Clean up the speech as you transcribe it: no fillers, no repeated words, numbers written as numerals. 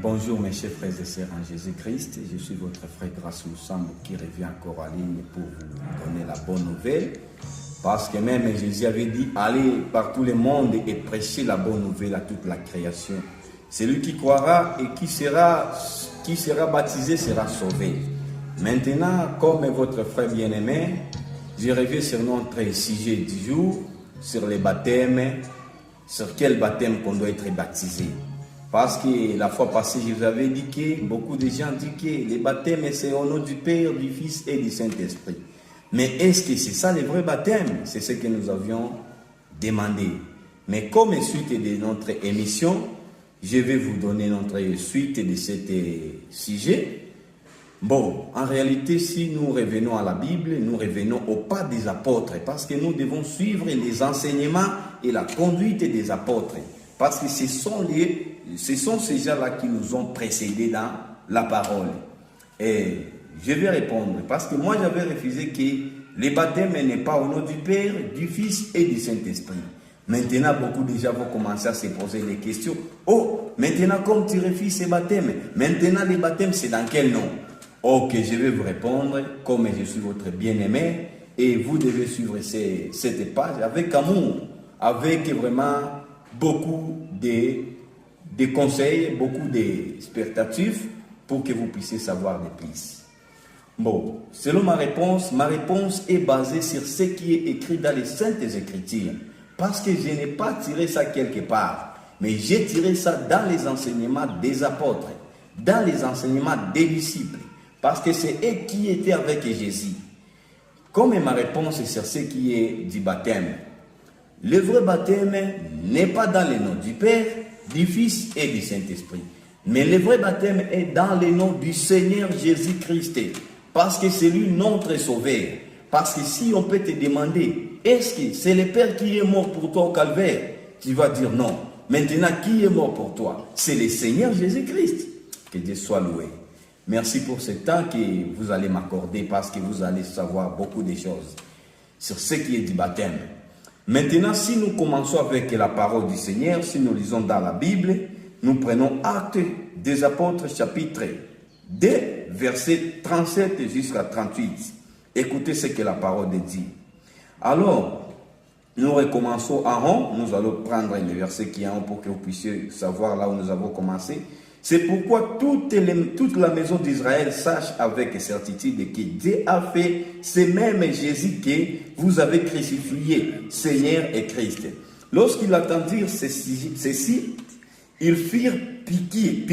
Bonjour mes chers frères et sœurs en Jésus-Christ, je suis votre frère Grâce Moussambo qui revient encore en ligne pour vous donner la bonne nouvelle. Parce que même Jésus avait dit, allez par tout le monde et prêchez la bonne nouvelle à toute la création. Celui qui croira et qui sera baptisé sera sauvé. Maintenant, comme votre frère bien-aimé, je reviens sur notre sujet du jour, sur les baptêmes, sur quel baptême qu'on doit être baptisé. Parce que la fois passée, je vous avais dit que beaucoup de gens disent que les baptêmes, c'est au nom du Père, du Fils et du Saint-Esprit. Mais est-ce que c'est ça le vrai baptême? C'est ce que nous avions demandé. Mais comme suite de notre émission, je vais vous donner notre suite de ce sujet. Bon, en réalité, si nous revenons à la Bible, nous revenons au pas des apôtres, parce que nous devons suivre les enseignements et la conduite des apôtres. Parce que ce sont ces gens-là qui nous ont précédés dans la parole. Et je vais répondre, parce que moi j'avais refusé que le baptême n'est pas au nom du Père, du Fils et du Saint-Esprit. Maintenant, beaucoup de gens vont commencer à se poser des questions. Oh, maintenant comme tu refuses ce baptême, maintenant le baptême c'est dans quel nom? Ok, je vais vous répondre comme je suis votre bien-aimé et vous devez suivre cette page avec amour, avec vraiment beaucoup de conseils, beaucoup d'expectatives pour que vous puissiez savoir de plus. Bon, selon ma réponse est basée sur ce qui est écrit dans les Saintes Écritures. Parce que je n'ai pas tiré ça quelque part, mais j'ai tiré ça dans les enseignements des apôtres, dans les enseignements des disciples. Parce que c'est eux qui étaient avec Jésus. Comme ma réponse est sur ce qui est du baptême. Le vrai baptême n'est pas dans le nom du Père, du Fils et du Saint-Esprit. Mais le vrai baptême est dans le nom du Seigneur Jésus-Christ. Parce que c'est lui notre sauveur. Parce que si on peut te demander, est-ce que c'est le Père qui est mort pour toi au calvaire? Tu vas dire non. Maintenant, qui est mort pour toi? C'est le Seigneur Jésus-Christ. Que Dieu soit loué. Merci pour ce temps que vous allez m'accorder parce que vous allez savoir beaucoup de choses sur ce qui est du baptême. Maintenant, si nous commençons avec la parole du Seigneur, si nous lisons dans la Bible, nous prenons Actes des Apôtres chapitre 2, versets 37 jusqu'à 38. Écoutez ce que la parole dit. Alors, nous recommençons en rond. Nous allons prendre le verset qui est en haut pour que vous puissiez savoir là où nous avons commencé. C'est pourquoi toute la maison d'Israël sache avec certitude que Dieu a fait ce même Jésus que vous avez crucifié, Seigneur et Christ. Lorsqu'ils attendirent ceci, ils firent piquer